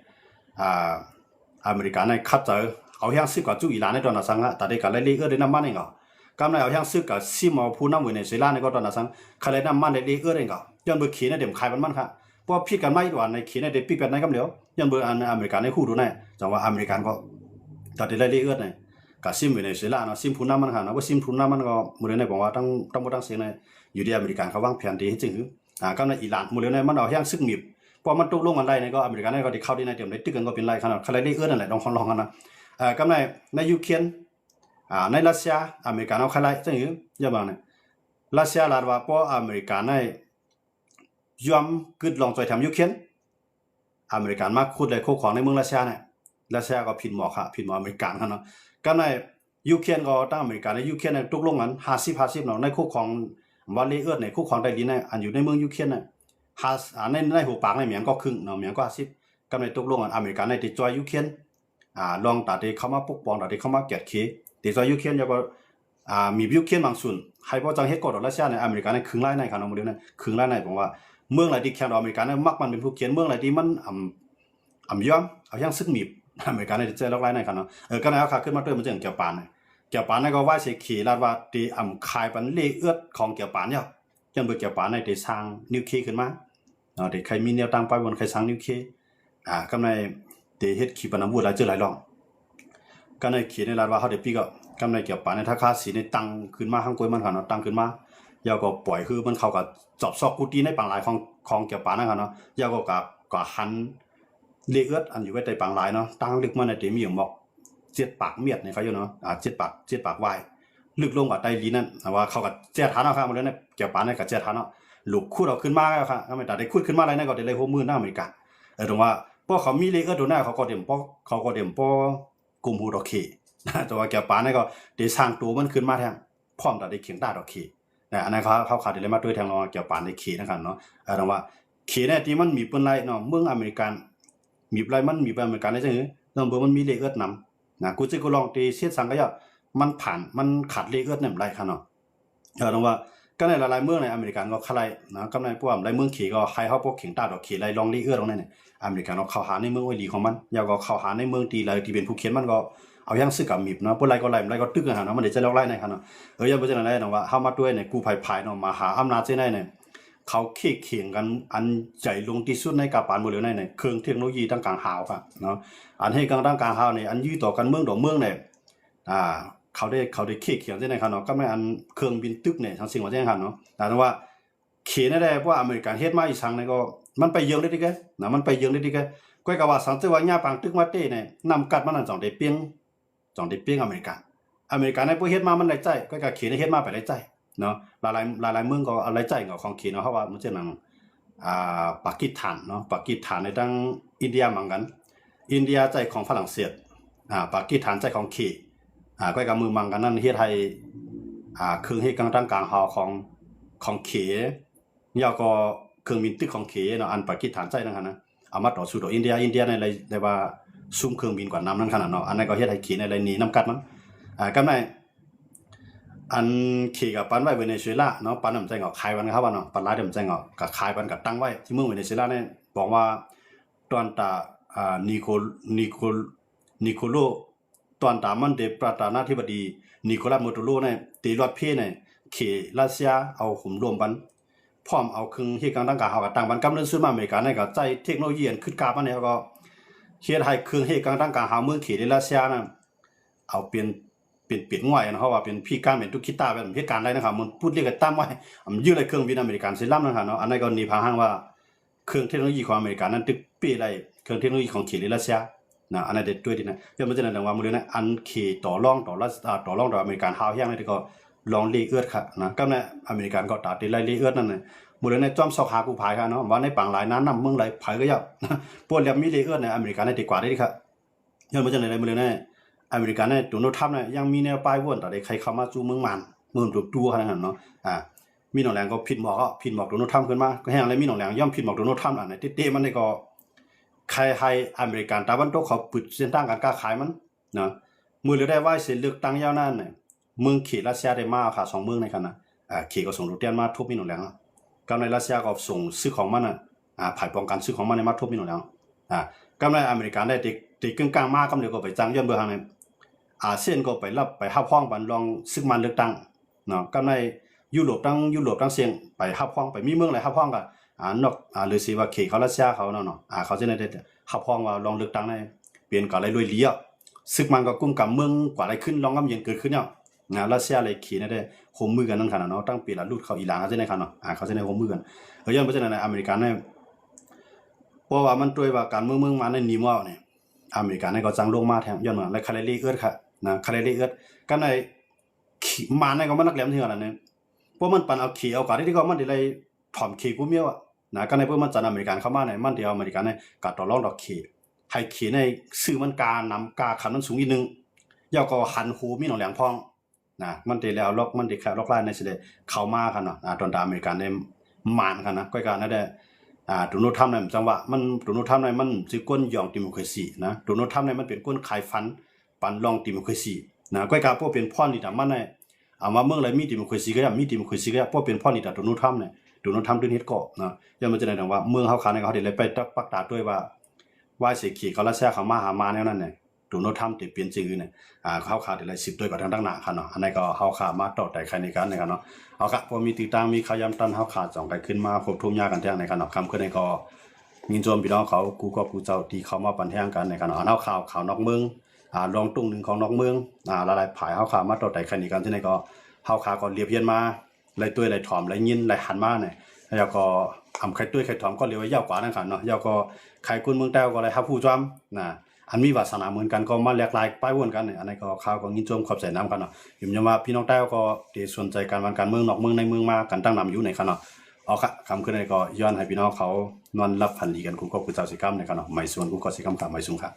อเมริกันเนี่ยคัดเจอเอาอย่างซื้อกับจูอีหลานในตอนนั้นสังแต่ได้กับเลเอื้อได้น้ำมันเองก็กำไรเอาอย่างซื้อกับซิมเอาผู้นำเวเนซุเอลาในก็ตอนนั้นสังใครได้น้ำมันได้เลเอื้อเองก็ย้อนเบอร์ขี่เนี่ยเตรียมขายมันค่ะเพราะพี่กันไม่ด่วนในขี่เนี่ยเด็กพี่กันในกำเดียวย้อนเบอร์อันอเมริกันในคู่ดูเนี่ยจังว่าอเมริกันก็ตัดได้เลเอื้อเนี่ยกับซิมเวเนซุเอลาเนาะซิมผู้นำมันค่ะนะว่าซิมผู้นำมันก็มือเนี่ยบอกว่าต้องหมดทั้งเสียงเนี่ยอยู่ที่อเมริกันเขาวางแผนดีให้จริงกำไรอิหร่านมือเนี่ยมันเอาอย่างซึกมีบพอมันตกลงกันได้เนี่ยก็อเมริกันเนี่ยก็ได้เข้าที่ในเตรียมได้ตึกกันก็เป็นไรขนาดใครได้เอื้อนั่นแหละลองกันนะกำไรในยูเครนในรัสเซียอเมริกันเอาใครไล่จริงอย่าบอกเนี่ยรัสเซียลาดว่าพออเมริกันในยอมกึดลองใจทำยูเครนอเมริกันมาขุดเลยโคของในเมืองรัสเซียเนี่ยรัสเซียก็ผิดหมอค่ะผิดหมออเมริกันเนาะกำไรยูเครนก็ตั้งอเมริกันในยูเครนเนี่ยตกลงกัน50-50เนาะในโคของวาเลเอื้อในโคของได้ดีเนี่ยอันอยู่ในเมืองยูเครนเนี่ยในหัวปากในเหมียงก็ครึ่งเนาะเหมียงก็50กำไรตกลงกันอเมริกันในติดจอยยูเครนลองตัดที่เข้ามาปกป้องตัดที่เข้ามาเกียรติขีติดจอยยูเครนแล้วก็มียูเครนบางส่วนให้พอจังเฮ็ดกดรัสเซียในอเมริกันในครึ่งไร่ในครับน้องโมเดลเนี่ยครึ่งไร่ในผมว่าเมืองไหนที่แข่งอเมริกันเนี่ยมักมันเป็นผู้เขียนเมืองไหนที่มันย้อมเอาอย่างซึ่งมีอเมริกันในเจอล็อกไร่ในครับเนาะก็ในเอาขาขึ้นมาด้วยมันจะอย่างเกี่ยวปานเนี่ยเกี่ยวปานในก็ว่าเสียขี่ลาดว่าที่คายปันเลเอื้อของเกี่ยวปานเนี่ยจนเบอร์เกี่ยวปานในที่สร้างนิวเคลียร์ขึ้นมาที่ใครมีแนวตั้งไปบนใครสร้างนิวเคลียร์ก็ในที่เฮ็ดขีปนาวุธหลายเจอหลายรองก็ในขีในลาดว่าเขาได้ปีก็กำไรเกี่ยวปานในถ้าค่าสีในตังขึ้นมาข้างกล้วยมันค่ะเนาะตังขึ้นมายาวก็ปล่อยคือมันเข้ากับจอบซอกกูตีในปางหลายของเกี่ยวปานนะครับเนาะยาวก็หันเลือดอันอยู่ไว้ในปางหลายเนาะตั้งลึกมาในที่มีอย่างบอก7 ปากเมียดเนี่ยเขาอยู่เนาะ7 ปากวายลึกลงกับไตลีนั่นว่าเขากับเจ็ดฐานเนาะครับมันเนี่ยเกี่ยวปานในกับเจ็ดฐานเนาะลูกคูดเอาขึ้นมาแล้วครับทำไมแต่ได้คูดขึ้นมาอะไรนั่นก็ได้เลยหัวมือหน้าอเมริกาตรงว่าพวกเขามีเลเออร์ตัวหน้าเขาก็เดี่ยมพวกกลุ่มฮูดอกเคแต่ว่าเกี่ยวปานนี่ก็ได้สร้างตัวมันขึ้นมาแทนพร้อมแต่ได้เขียงตาดอกเคอันนั้นเขาขาดได้มาด้วยทางเราเกี่ยวปานในเคนะครับเนาะตรงว่าเคเนี่ยที่มันมีปืนไรเนาะเมืองอเมริกันมีไรมันมีอเมริกันได้จังเนาะเบอร์มันมีเลเออร์นำกูจะกูลองตีเสียดสังก็ย่อมันผ่านมันขาดเลเออร์เนี่ยไรครับเนาะตรงว่าก็ในหลายๆเมืองในอเมริกันก็ใครนะก็ในพวกหลายเมืองขี่ก็ให้เขาพวกเขียงตาดอกเคไรลองเลเออร์ตรงนั้นเนี่ยอเมริกันเราเข้าหาในเมืองไว้ดีของมันยาวก็เข้าหาในเมืองตีไรที่เป็นผู้เขียนมันก็เอาอย่างซื้อกับมีบเนาะพวกไรก็ตึกกันเนาะมันเดี๋ยวจะเล่าไล่ในครับเนาะยังไม่ใช่อะไรเนาะว่าเข้ามาด้วยเนี่ยกูภายเนาะมาหาอำนาจเจ้าเนี่ยเขาเคียงกันอันใจลงที่สุดในกับปานหมดเลยในเครื่องเทคโนโลยีต่างๆหาวครับเนาะอันให้ต่างๆหาวเนี่ยอันยื้อต่อกันเมืองเนี่ยเขาได้เคียงเจ้าเนี่ยครับเนาะก็ไม่อันเครื่องบินตึกเนี่ยทั้งสิ่งว่าเจ้าครับเนาะแต่ว่าเขียนได้เพราะอเมริกันเฮ็ดมาอีสังเนี่ยก็มันไปเยืองได้ดีแกนะมันไปเยืองได้ดีแกก้อยกับว่าสังเกตว่าหญ้าปางตึกมาเต้เนี่ยนำกัดมันนั่นจ่องได้เปียงอเมริกันในพวกเฮ็ดมามันหลายใจก้อยกับเขียนเฮ็ดมาไปหลายใจเนาะหลายเมืองก็หลายใจของเขียนเนาะเพราะว่ามันจะนั่งปากีสถานเนาะปากีสถานในตั้งอินเดียเหมือนกันอินเดียใจของฝรั่งเศสปากีสถานใจของเขก้อยกับมือมังกันนั่นเฮ็ดให้เครื่องเฮ็ดกลางหอของเขยาวก็เครื่องบินตึกของเขเนาะอันปากีสถานใจนั่นนะเอามาต่อสู้ต่ออินเดียในอะไรว่าซุ่มเครื่องบินกว่าน้ำนั่นขนาดเนาะอันนั้นก็เฮ็ดให้เขในอะไรหนีน้ำกัดมั้งก็ได้อันเขกับปันไว้เวเนซุเอลาเนาะปันน้ำใจเงาขายวันครับว่าเนาะปันร้ายน้ำใจเงากับขายปันกับตั้งไว้ที่เมืองเวเนซุเอลาเนี่ยบอกว่าตอนตานิโคโลตอนตามันเดประธานาธิบดีนิโคลัสโมโตโรเนี่ยตีรถเพ่เนี่ยเขรัสเซียเอาหุ่มรวมปันพร้อมเอาเครื่องเฮ็ดกลางเฮากับต่างบันกำเนิดซื้อมาอเมริกาเนี่ยก็ใจเทคโนโลยีอันขึ้นกราบมาเนี่ยก็เฮ็ดให้เครื่องเฮ็ดกลางเฮาเมืองเขรัสเซียน่ะเอาเป็นง่อยนะเพราะว่าเป็นพี่การเป็นตุกิตาเป็นเหตุการณ์อะไรนะครับมันพูดเรียกกันตั้มไว้มันยืดเลยเครื่องบินอเมริกันเซรั่มนะครับเนาะอันนั้นก็นี่พาห้างว่าเครื่องเทคโนโลยีของอเมริกันนั้นตึกปีอะไรเครื่องเทคโนโลยีของเขตรัสเซียนะอันนั้นเด็ดด้วยดีนะเดี๋ยวมันจะนั่นว่ามือเลยนะอันเขตต่อรองต่ออเมริกันฮาวแห้งนี่ก็ลองเลเอื้อค่ะนะก็เนี่ยอเมริกันก็ตัดตีไล่เลเอื้อนั่นน่ะมือเลยนะจอมซอกหากูภายค่ะเนาะว่าในปางหลายน้ำเมืองไหลภายก็ยาวพวกเรียมมีเลเอื้อในอเมริกันได้ดีกว่าได้ดีค่ะเดี๋ยวมันจะนั่นมือเลยนะอเมริกันเนี่ยตัวโน้ตทับเนี่ยยังมีแนวป้ายวนแต่ใครเข้ามาจูเมืองมันเมืองตัวขนาดนั้นเนาะมีหนองแหลงก็ผิดหมอกตัวโน้ตทับขึ้นมาก็แห้งอะไรมีหนองแหลงย่อมผิดหมอกตัวโน้ตทับอันไหนเตะมันนี่ก็ใครให้อเมริกันตะวันตกเขาปิดเส้นทางการค้าขายมันเนาะ มือเหลือได้ว่าเสียเลือกตั้งยาวนั่นเนี่ยเมืองเขตรัสเซียได้มาค่ะ2เมืองในกันนะเขตก็ส่งลูกเตียนมาทุบมิโนแล้วกำในรัสเซียก็ส่งซื้อของมันผ่ายป้องกันซื้อของมันในมาทุบมิโนแล้วกำในอเมริกันได้ติกึ่งกลางมากกำเดียวก็ไปจังย้อนเบอร์ทางในอาเซียนก็ไปรับไปห้าพ้องบันลองซึกมันเลือกตั้งเนาะกำในยุโรปตั้งเสียงไปห้าพ้องไปมีเมืองอะไรห้าพ้องกันนอกหรือสิว่าเขตเขารัสเซียเขาเนาะเขาจะได้ห้าพ้องว่าลองเลือกตั้งได้เปลี่ยนกับอะไรรวยเลี้ยซึกมันก็กุ้มกับเมืองกว่าอะไรขึ้นลองกำเย็นเกิดขึ้นเนี่ยรัสเซียอะไรขี่ได้โฮมมือกันนั่นขนาดเนาะตั้งปีละลูดเขาอิหร่านเขาจะได้ขนาดเนาะเขาจะได้โฮมมือกันย้อนไปจากนั้นอเมริกันเนี่ยเพราะว่ามันด้วยว่าการเมืองมาในนิมอเนี่ยอเมริกันเนี่ยก็จังลงมาแทงย้อนมาและคาเลรีเอิร์ดค่ะนะคาเลรีเอิร์ดกันในมาในก็มันนักแหลมเถื่อนอะไรเนี่ยเพราะมันปั่นเอาขี่เอาการที่ก็มันได้เลยถ่อมขี่กูเมียวนะกันในเพื่อมันจันอเมริกันเข้ามาเนี่ยมันเดียวอเมริกันเนี่ยกัดต่อรองดอกขี่ให้ขี่ในซื้อมันกานำกาขันมันสูงอีกนึงย่อก็หันหูมีหนองแหลงพองนะมันได้แล้วล็อกมันได้แค่ล็อกไล่ในเสด็จเข้ามากันเนาะตอนดาอเมริกันเนี่ยมานกันนะก้อยการนั่นแหละดูโนทำในจังหวะมันดูโนทำในมันสิก้นยองดิโมคราซีนะดูโนทำในมันเป็นก้นขายฟันปันลองดิโมคราซีนะก้อยการพวกเป็นพ่อนี่แต่มันในว่าเมืองอะไรมีดิโมคราซีก็ได้มีดิโมคราซีก็ได้พวกเป็นพ่อนี่แต่ดูโนทำเนี่ยดูโนทำด้วยเฮ็ดเกาะนะย่อมมันจะได้ว่าเมืองเขาขาในเขาได้เลยไปปักตาด้วยว่าเสียขี่เขาละแซ่เขามาหามาแนวนั้นเนี่ยดูโนทำติเปลี่ยนจือเนี่ยเขาขาดอะไร10ด้วยกับทางด้านหน้าค่ะเนาะอันนี้ก็เขาขามาต่อแต่ใครในการเนี่ยเนาะเอาครับพอมีติดตามมีขยำตันเขาขาด2กันขึ้นมาครบทุ่มยากันแท้ในกันเนาะคำขึ้นในก็ยินโจมพี่น้องเขากูก็กูเจ้าที่เขามาปั่นแท้งกันในกันเนาะเอาข่าวนอกเมืองลองตุ้งหนึ่งของนอกเมืองละลายผายเขาขามาต่อแต่ใครในกันที่ในก็เขาขาก็เรียบเพียนมาไล่ตุ้ยไล่ถอมไล่ยินไล่หันมาเนี่ยแล้วก็ทำใครตุ้ยใครถอมก็เรียกว่ายาวกว่านั่นกันเนาะยาวก็ใครกุนเมืองแต้วก็เลยฮับผู้จอมนะอันมีวาสนาเหมือนกันก็มาแลกลายป้ายวนกันเนี่ยอันนี้ก็ข่าวก็ยินโจมขอบใจน้ำกันเนาะยุ่มยามว่าพี่น้องแต้วก็ที่สนใจการเมืองนอกเมืองในเมืองมากันตั้งนำอยู่ในกันเนาะเอาค่ะคำขึ้นในก็ย้อนให้พี่น้องเขานอนรับพันดีกันกูก็กูเจ้าสิกรรมในกันเนาะไม่ส่วนกูก็สิกรรมกับไม่สูงค่ะ